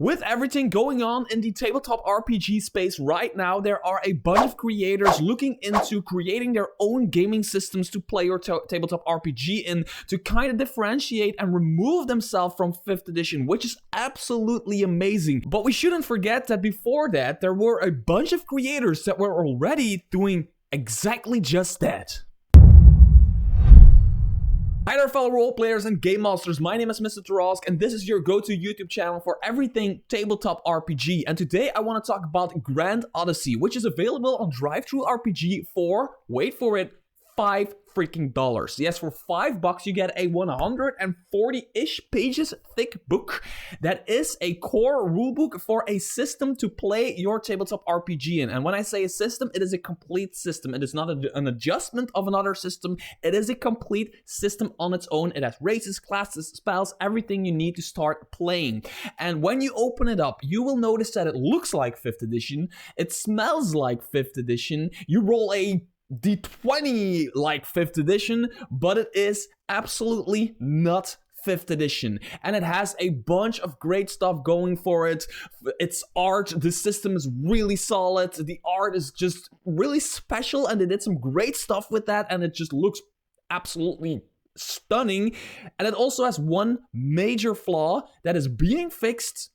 With everything going on in the tabletop RPG space right now, there are a bunch of creators looking into creating their own gaming systems to play your tabletop RPG in, to kind of differentiate and remove themselves from 5th edition, which is absolutely amazing. But we shouldn't forget that before that, there were a bunch of creators that were already doing exactly just that. Hi there, fellow role players and game masters. My name is Mr. Throughts, and this is your go-to YouTube channel for everything tabletop RPG. And today I want to talk about Grand Odyssey, which is available on TTRPG for, wait for it, $5 freaking. Yes, for $5 you get a 140-ish pages thick book that is a core rulebook for a system to play your tabletop RPG in. And when I say a system, it is a complete system. It is not an adjustment of another system. It is a complete system on its own. It has races, classes, spells, everything you need to start playing. And when you open it up, you will notice that it looks like 5th edition. It smells like 5th edition. You roll a D20 like 5th edition, but it is absolutely not 5th edition, and it has a bunch of great stuff going for it. Its art, the system is really solid, the art is just really special, and they did some great stuff with that, and it just looks absolutely stunning. And it also has one major flaw that is being fixed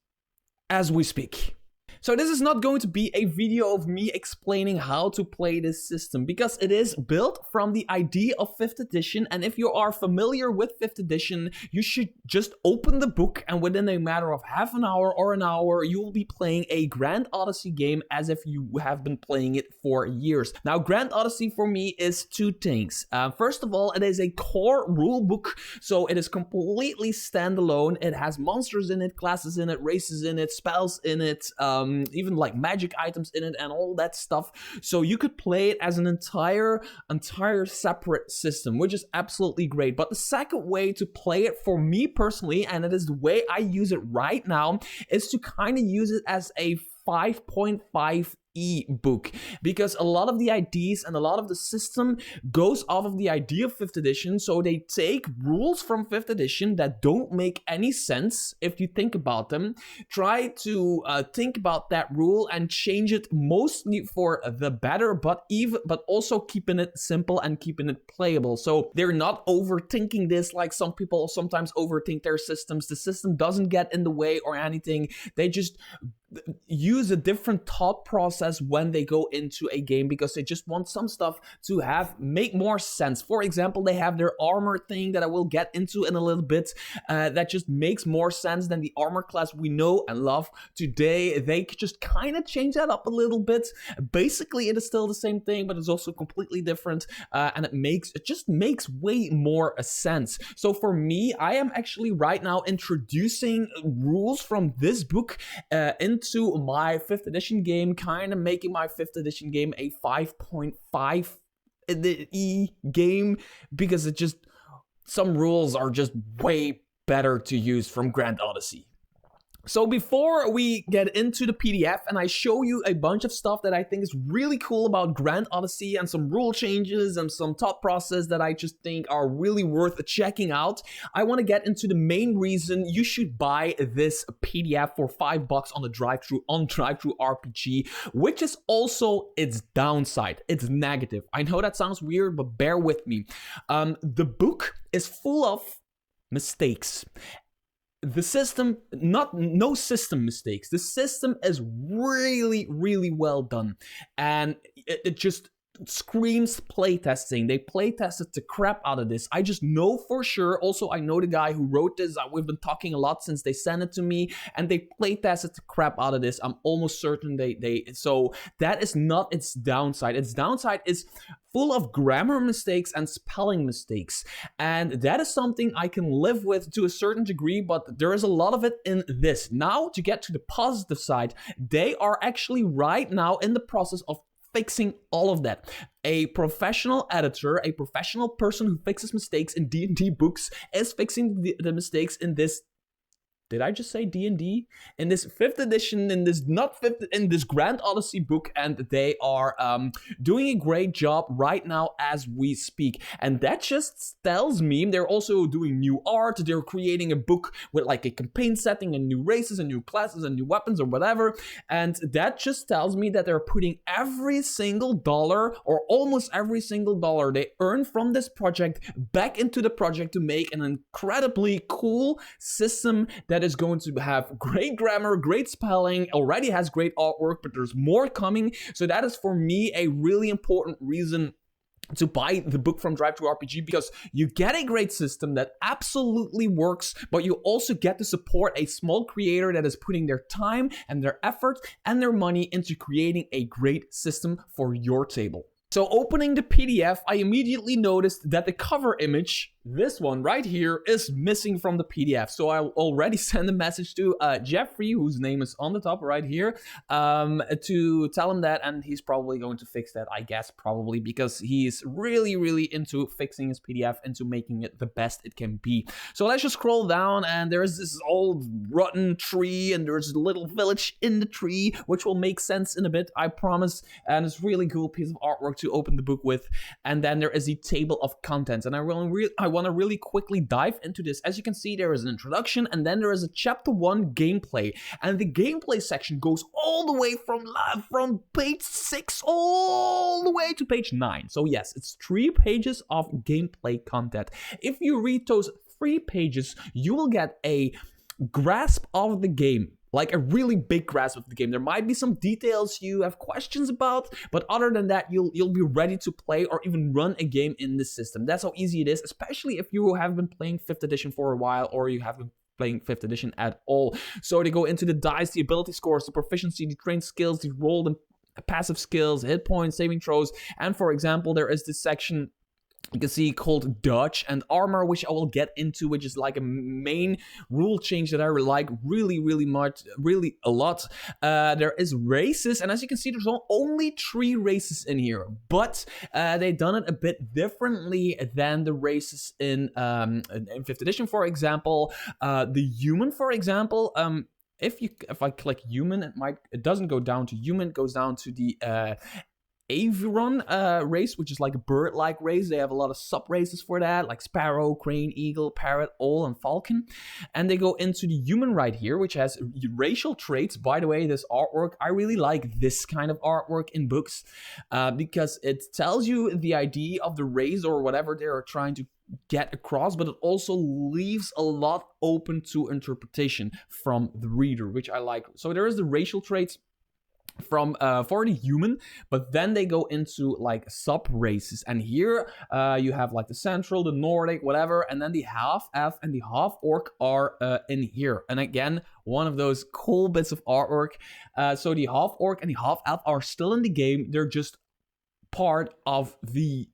as we speak. So this is not going to be a video of me explaining how to play this system, because it is built from the idea of 5th edition, and if you are familiar with 5th edition, you should just open the book, and within a matter of half an hour or an hour, you will be playing a Grand Odyssey game as if you have been playing it for years. Now, Grand Odyssey for me is two things. First of all, it is a core rulebook, so it is completely standalone. It has monsters in it, classes in it, races in it, spells in it, even like magic items in it and all that stuff. So you could play it as an entire separate system, which is absolutely great. But the second way to play it for me personally, and it is the way I use it right now, is to kind of use it as a 5.5e book, because a lot of the ideas and a lot of the system goes off of the idea of 5th edition. So they take rules from 5th edition that don't make any sense if you think about them, try to think about that rule and change it mostly for the better, but also keeping it simple and keeping it playable. So they're not overthinking this like some people sometimes overthink their systems. The system doesn't get in the way or anything. They just use a different thought process when they go into a game, because they just want some stuff to make more sense. For example, they have their armor thing that I will get into in a little bit, that just makes more sense than the armor class we know and love today. They just kind of change that up a little bit. Basically, it is still the same thing, but it's also completely different, and it just makes way more sense. So for me, I am actually right now introducing rules from this book into my 5th edition game, kind of making my 5th edition game a 5.5e game, because some rules are just way better to use from Grand Odyssey. So before we get into the PDF and I show you a bunch of stuff that I think is really cool about Grand Odyssey and some rule changes and some thought process that I just think are really worth checking out, I want to get into the main reason you should buy this PDF for $5 on the TTRPG, which is also its downside. It's negative. I know that sounds weird, but bear with me. The book is full of mistakes. The system, no system mistakes. The system is really, really well done, and it just screams playtesting. They playtested the crap out of this. I just know for sure. Also, I know the guy who wrote this. We've been talking a lot since they sent it to me, and they playtested the crap out of this. I'm almost certain so that is not its downside. Its downside is full of grammar mistakes and spelling mistakes, and that is something I can live with to a certain degree, but there is a lot of it in this. Now, to get to the positive side, they are actually right now in the process of fixing all of that. A professional editor, a professional person who fixes mistakes in D&D books is fixing the mistakes in this did I just say D&D? In this 5th edition, in this Grand Odyssey book, and they are doing a great job right now as we speak. And that just tells me they're also doing new art, they're creating a book with like a campaign setting and new races and new classes and new weapons or whatever. And that just tells me that they're putting every single dollar, or almost every single dollar they earn from this project, back into the project to make an incredibly cool system that is going to have great grammar, great spelling, already has great artwork, but there's more coming. So that is for me a really important reason to buy the book from Drive-Thru-RPG, because you get a great system that absolutely works, but you also get to support a small creator that is putting their time and their effort and their money into creating a great system for your table. So opening the PDF, I immediately noticed that the cover image, this one right here, is missing from the PDF. So I already sent a message to Jeffrey, whose name is on the top right here, to tell him that, and he's probably going to fix that, I guess, probably, because he's really, really into fixing his PDF, into making it the best it can be. So let's just scroll down, and there's this old rotten tree, and there's a little village in the tree, which will make sense in a bit, I promise, and it's a really cool piece of artwork to open the book with. And then there is a table of contents, and I want to really quickly dive into this. As you can see, there is an introduction, and then there is a chapter 1 gameplay, and the gameplay section goes all the way from page 6 all the way to page 9. So yes, it's 3 pages of gameplay content. If you read those 3 pages, you will get a grasp of the game, like a really big grasp of the game. There might be some details you have questions about, but other than that, you'll be ready to play or even run a game in this system. That's how easy it is, especially if you have been playing 5th edition for a while, or you have been playing 5th edition at all. So they go into the dice, the ability scores, the proficiency, the trained skills, the roll, the passive skills, hit points, saving throws, and for example, there is this section you can see called dodge and armor, which I will get into, which is like a main rule change that I like really a lot. There is races, and as you can see, there's only 3 races in here, but they done it a bit differently than the races in 5th edition, for example. The human, for example, if I click human, it doesn't go down to human, it goes down to the Aviron race, which is like a bird-like race. They have a lot of sub-races for that, like sparrow, crane, eagle, parrot, owl, and falcon. And they go into the human right here, which has racial traits. By the way, this artwork, I really like this kind of artwork in books because it tells you the idea of the race or whatever they are trying to get across, but it also leaves a lot open to interpretation from the reader, which I like. So there is the racial traits from for the human, but then they go into like sub races, and here you have like the central, the Nordic, whatever, and then the half elf and the half orc are in here. And again, one of those cool bits of artwork. So the half orc and the half elf are still in the game. They're just part of the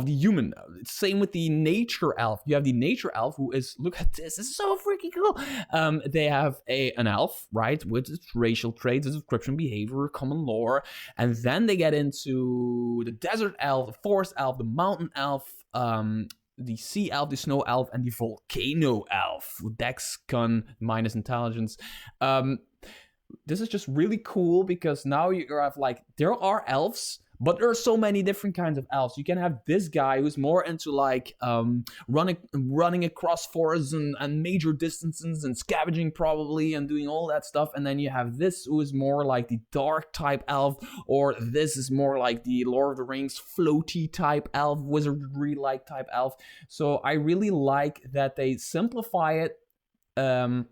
human. Same with the nature elf. You have the nature elf, who is, look at this is so freaking cool. They have an elf, right, with its racial traits, its description, behavior, common lore, and then they get into the desert elf, the forest elf, the mountain elf, the sea elf, the snow elf, and the volcano elf. Dex, con, minus intelligence. This is just really cool because now you have like, there are elves, but there are so many different kinds of elves. You can have this guy who's more into like running across forests and major distances and scavenging probably and doing all that stuff. And then you have this who is more like the dark type elf, or this is more like the Lord of the Rings floaty type elf, wizardry-like type elf. So I really like that they simplify it to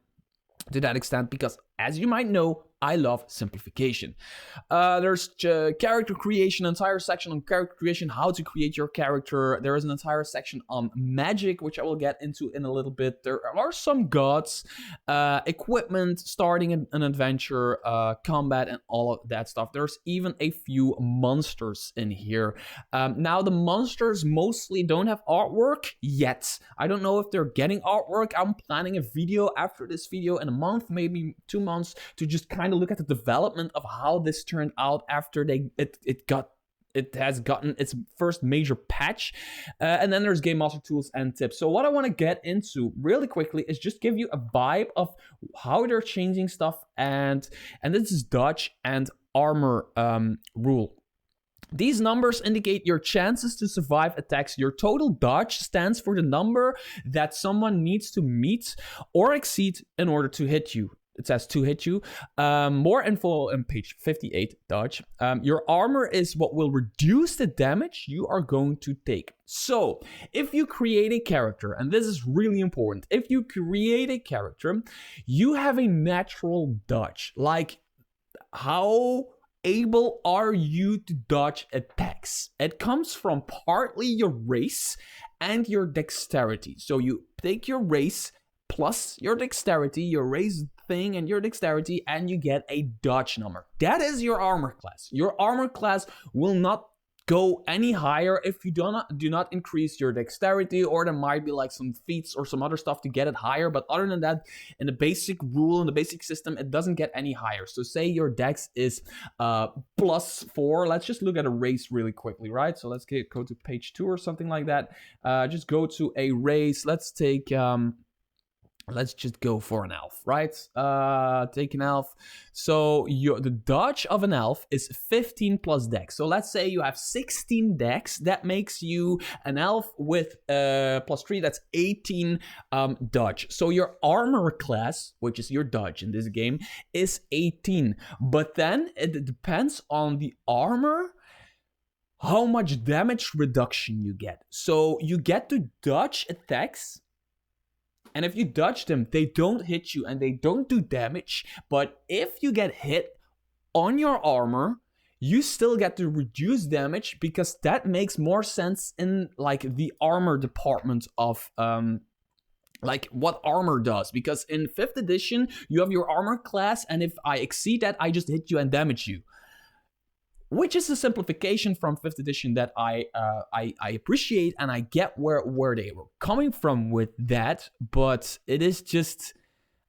that extent, because as you might know, I love simplification. There's character creation, entire section on character creation, how to create your character. There is an entire section on magic, which I will get into in a little bit. There are some gods, equipment, starting an adventure, combat, and all of that stuff. There's even a few monsters in here. Now, the monsters mostly don't have artwork yet. I don't know if they're getting artwork. I'm planning a video after this video in a month, maybe 2 months, to just kind of look at the development of how this turned out after it got it has gotten its first major patch. And then there's Game Master tools and tips. So what I want to get into really quickly is just give you a vibe of how they're changing stuff, and this is dodge and armor rule. These numbers indicate your chances to survive attacks. Your total dodge stands for the number that someone needs to meet or exceed in order to hit you. It says to hit you. More info on page 58, dodge. Your armor is what will reduce the damage you are going to take. So, if you create a character, and this is really important, if you create a character, you have a natural dodge. Like, how able are you to dodge attacks? It comes from partly your race and your dexterity. So you take your race plus your dexterity, your race thing and your dexterity, and you get a dodge number. That is your armor class. Your armor class will not go any higher if you do not increase your dexterity, or there might be like some feats or some other stuff to get it higher. But other than that, in the basic rule, in the basic system, it doesn't get any higher. So say your dex is +4. Let's just look at a race really quickly, right? So let's go to page 2 or something like that. Just go to a race. Let's take let's just go for an elf, right? Take an elf. So the dodge of an elf is 15 plus dex. So let's say you have 16 dex. That makes you an elf with +3. That's 18 dodge. So your armor class, which is your dodge in this game, is 18. But then it depends on the armor how much damage reduction you get. So you get to dodge attacks, and if you dodge them, they don't hit you and they don't do damage. But if you get hit on your armor, you still get to reduce damage, because that makes more sense in like the armor department of like what armor does. Because in 5th edition, you have your armor class, and if I exceed that, I just hit you and damage you. Which is a simplification from 5th edition that I appreciate, and I get where they were coming from with that, but it is just,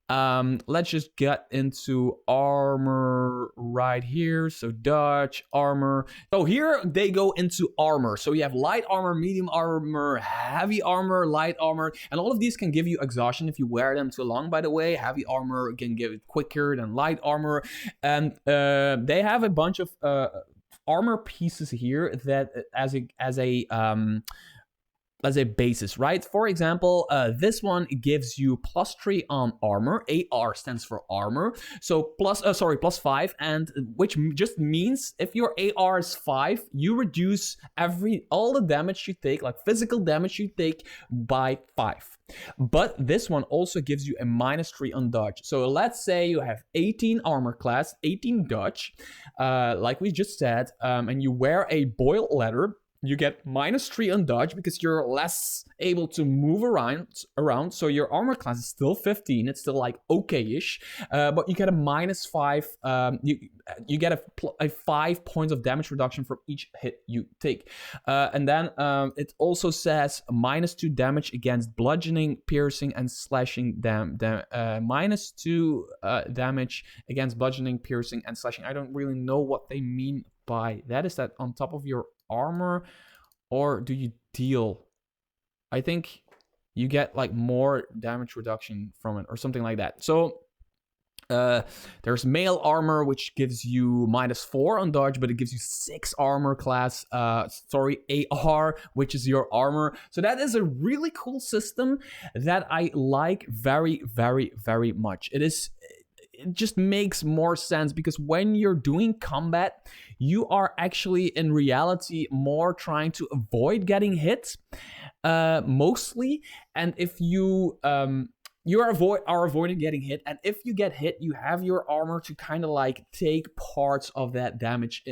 let's just get into armor right here. So dodge, armor. So here they go into armor. So you have light armor, medium armor, heavy armor, light armor, and all of these can give you exhaustion if you wear them too long, by the way. Heavy armor can give it quicker than light armor, and they have a bunch of armor pieces here that as a basis, right? For example, this one gives you +3 on armor. AR stands for armor. So +5, and which just means if your AR is 5, you reduce all the damage you take, like physical damage you take, by 5. But this one also gives you a -3 on dodge. So let's say you have 18 armor class, 18 dodge, like we just said, and you wear a boiled leather. You get -3 on dodge because you're less able to move around. So your armor class is still 15. It's still like okay-ish, but you get a -5. You get a 5 points of damage reduction from each hit you take, and then it also says -2 damage against bludgeoning, piercing, and slashing. -2 damage against bludgeoning, piercing, and slashing. I don't really know what they mean by that. Is that on top of your armor, or do you deal? I think you get like more damage reduction from it or something like that. So there's mail armor, which gives you -4 on dodge, but it gives you 6 armor class. AR, which is your armor. So that is a really cool system that I like very, very, very much. It just makes more sense, because when you're doing combat, you are actually in reality more trying to avoid getting hit, mostly. And if you are avoiding getting hit, and if you get hit, you have your armor to kind of like take parts of that damage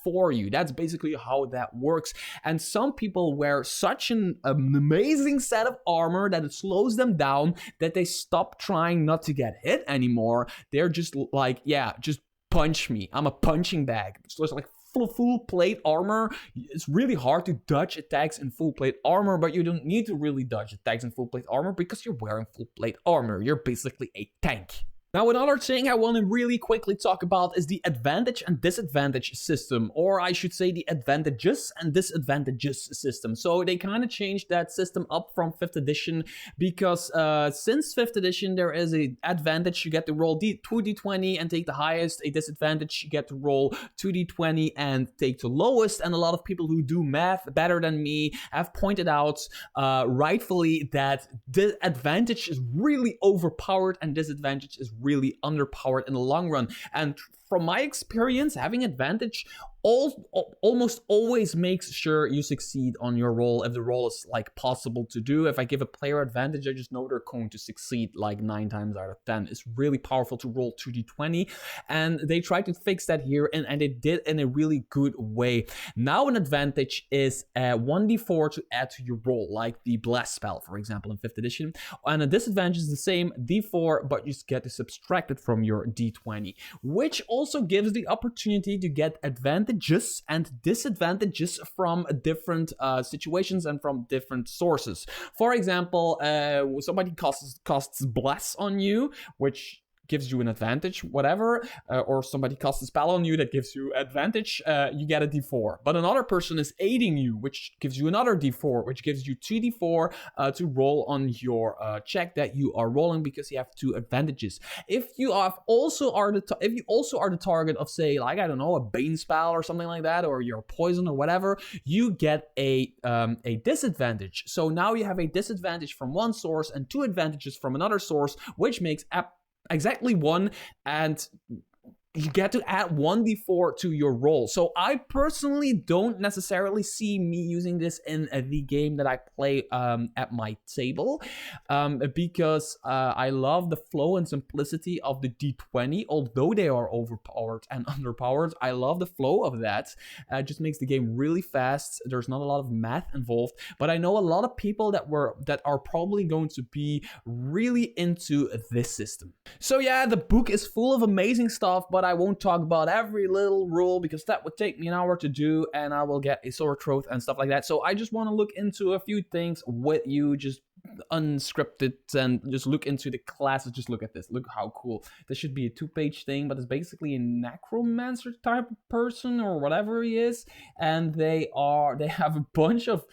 for you. That's basically how that works. And some people wear such an amazing set of armor that it slows them down that they stop trying not to get hit anymore. They're just like, yeah, just punch me. I'm a punching bag. So it's like full plate armor. It's really hard to dodge attacks in full plate armor, but you don't need to really dodge attacks in full plate armor because you're wearing full plate armor. You're basically a tank. Now, another thing I want to really quickly talk about is the advantage and disadvantage system, or I should say the advantages and disadvantages system. So they kind of changed that system up from 5th edition because since 5th edition, there is a advantage. You get to roll 2d20 and take the highest. A disadvantage, you get to roll 2d20 and take the lowest. And a lot of people who do math better than me have pointed out rightfully that the advantage is really overpowered and disadvantage is really underpowered in the long run. And from my experience, having advantage almost always makes sure you succeed on your roll if the roll is like possible to do. If I give a player advantage, I just know they're going to succeed like 9 times out of 10. It's really powerful to roll 2d20, and they tried to fix that here, and they did in a really good way. Now an advantage is 1d4 to add to your roll, like the bless spell, for example, in 5th edition. And a disadvantage is the same, d4, but you just get to subtract it from your d20, which also gives the opportunity to get advantages and disadvantages from different situations and from different sources. For example, somebody casts bless on you, which gives you an advantage, whatever, or somebody casts a spell on you that gives you advantage, you get a d4. But another person is aiding you, which gives you another d4, which gives you 2d4 to roll on your check that you are rolling because you have 2 advantages. If you also are the target of, say, like, I don't know, a bane spell or something like that, or you're poison or whatever, you get a disadvantage. So now you have a disadvantage from one source and 2 advantages from another source, which makes exactly 1, and you get to add 1d4 to your roll. So I personally don't necessarily see me using this in the game that I play at my table, because I love the flow and simplicity of the d20. Although they are overpowered and underpowered, I love the flow of that. It just makes the game really fast. There's not a lot of math involved, but I know a lot of people that are probably going to be really into this system. So yeah, the book is full of amazing stuff, but I won't talk about every little rule because that would take me an hour to do and I will get a sore throat and stuff like that. So I just want to look into a few things with you, just unscripted, and just look into the classes. Just look at this. Look how cool. This should be a 2-page thing, but it's basically a necromancer type of person or whatever he is. And they have a bunch of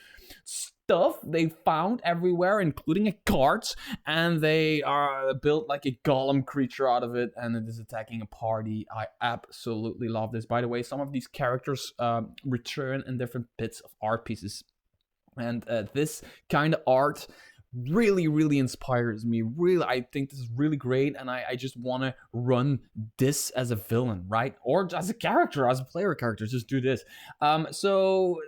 stuff they found everywhere, including a cart, and they are built like a golem creature out of it, and it is attacking a party. I absolutely love this. By the way, some of these characters return in different bits of art pieces, and this kind of art really inspires me. Really, I think this is really great, and I just want to run this as a villain, right? Or as a character, as a player character, just do this. So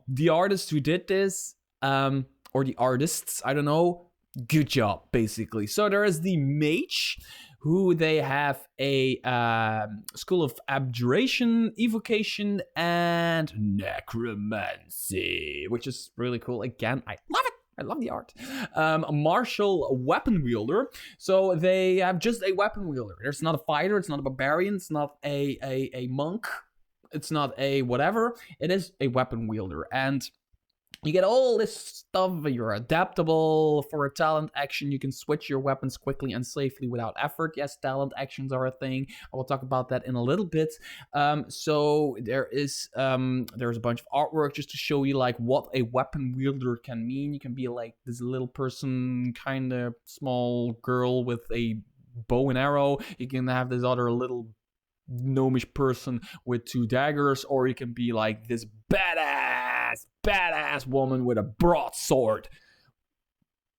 the artist who did this, or the artists, I don't know, good job, basically. So there is the mage, who they have a school of abjuration, evocation, and necromancy, which is really cool. Again, I love it. I love the art. A martial weapon wielder. So they have just a weapon wielder. There's not a fighter. It's not a barbarian. It's not a monk. It's not a whatever. It is a weapon wielder. And you get all this stuff. You're adaptable. For a talent action, you can switch your weapons quickly and safely without effort. Yes, talent actions are a thing. I will talk about that in a little bit. So there's a bunch of artwork just to show you like what a weapon wielder can mean. You can be like this little person, kind of small girl with a bow and arrow. You can have this other little gnomish person with 2 daggers, or you can be like this badass woman with a broadsword,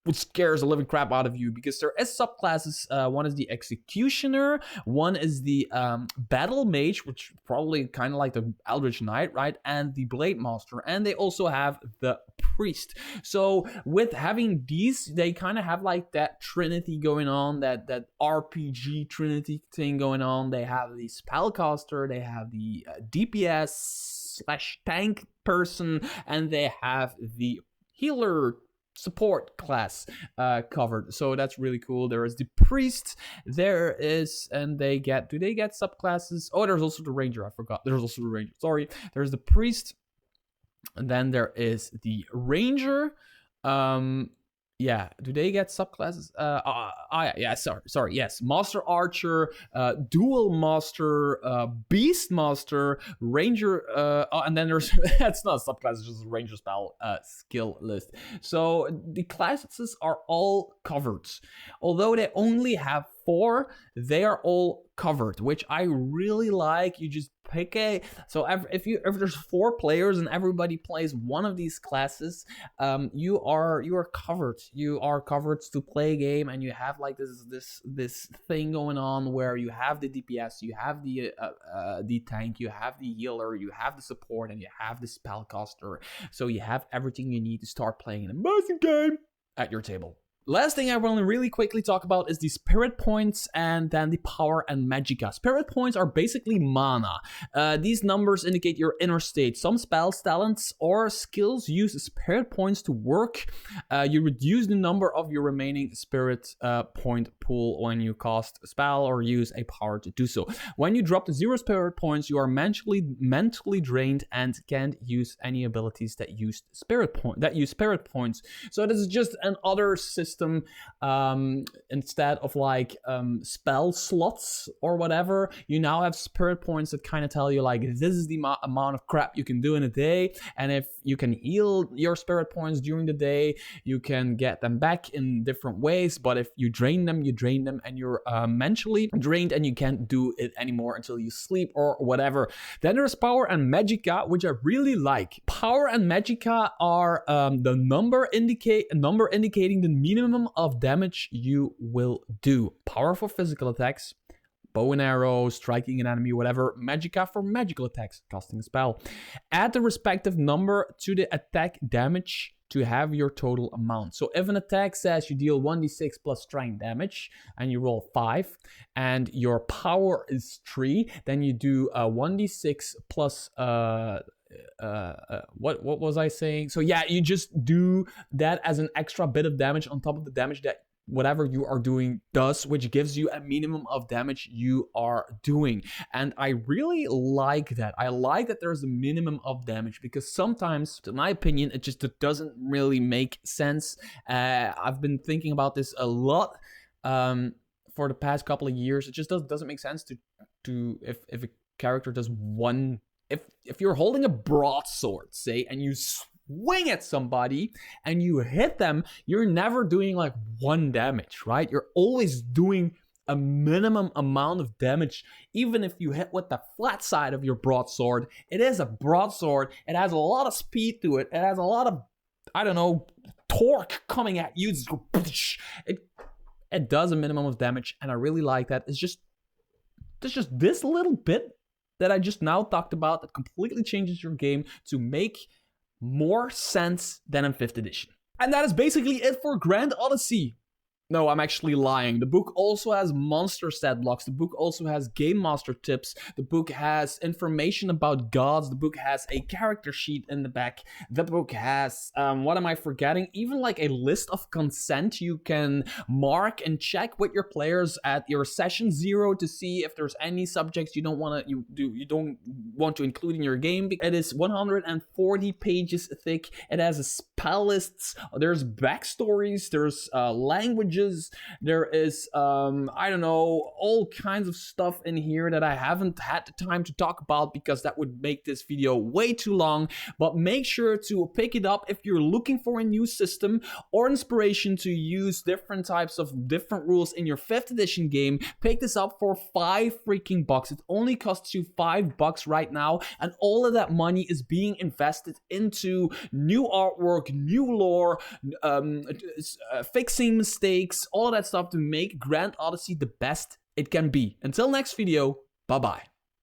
which scares the living crap out of you, because there is subclasses. One is the executioner, one is the battle mage, which probably kind of like the eldritch knight, right? And the blade master, and they also have the priest. So with having these, they kind of have like that trinity going on, that RPG trinity thing going on. They have the spellcaster, they have the DPS/tank person, and they have the healer support class covered. So that's really cool. There is the priest, do they get subclasses? Oh, there's also the ranger. I forgot. There's also the ranger. Sorry. There's the priest, and then there is the ranger. Yeah, do they get subclasses? Yeah, sorry, yes. Master Archer, Dual Master, Beast Master, Ranger, and then there's, it's not a subclass, it's just a Ranger spell skill list. So the classes are all covered. Although they only have 4, they are all covered, which I really like. You just pick a, so if there's 4 players and everybody plays one of these classes, you are covered. You are covered to play a game, and you have like this thing going on where you have the DPS, you have the tank, you have the healer, you have the support, and you have the spellcaster. So you have everything you need to start playing an amazing game at your table. Last thing I want to really quickly talk about is the spirit points and then the power and magica. Spirit points are basically mana. These numbers indicate your inner state. Some spells, talents, or skills use spirit points to work. You reduce the number of your remaining spirit point pool when you cast a spell or use a power to do so. When you drop to 0 spirit points, you are mentally drained and can't use any abilities that use spirit points. So this is just another system instead of like spell slots or whatever. You now have spirit points that kind of tell you like this is the amount of crap you can do in a day, and if you can heal your spirit points during the day, you can get them back in different ways. But if you drain them, and you're mentally drained and you can't do it anymore until you sleep or whatever. Then there's power and magica, which I really like. Power and magica are the number indicating the minimum of damage you will do. Power for physical attacks, bow and arrow, striking an enemy, whatever. Magica for magical attacks, casting a spell. Add the respective number to the attack damage to have your total amount. So if an attack says you deal 1d6 plus strength damage and you roll 5 and your power is 3, then you do 1d6 plus what was I saying? So yeah, you just do that as an extra bit of damage on top of the damage that whatever you are doing does, which gives you a minimum of damage you are doing. And I really like that. I like that there's a minimum of damage, because sometimes, in my opinion, it just doesn't really make sense. I've been thinking about this a lot for the past couple of years. It just doesn't make sense to if a character does one. If you're holding a broadsword, say, and you swing at somebody and you hit them, you're never doing like 1 damage, right? You're always doing a minimum amount of damage. Even if you hit with the flat side of your broadsword, it is a broadsword. It has a lot of speed to it. It has a lot of, I don't know, torque coming at you. It does a minimum of damage, and I really like that. There's just this little bit that I just now talked about that completely changes your game to make more sense than in 5th edition. And that is basically it for Grand Odyssey. No, I'm actually lying. The book also has monster stat blocks. The book also has game master tips. The book has information about gods. The book has a character sheet in the back. The book has, what am I forgetting? Even like a list of consent you can mark and check with your players at your session 0 to see if there's any subjects you don't want to include in your game. It is 140 pages thick. It has spell lists. There's backstories. There's languages. There is, I don't know, all kinds of stuff in here that I haven't had the time to talk about because that would make this video way too long. But make sure to pick it up if you're looking for a new system or inspiration to use different types of different rules in your 5th edition game. Pick this up for $5 freaking bucks. It only costs you $5 right now, and all of that money is being invested into new artwork, new lore, fixing mistakes, all of that stuff to make Grand Odyssey the best it can be. Until next video, bye-bye.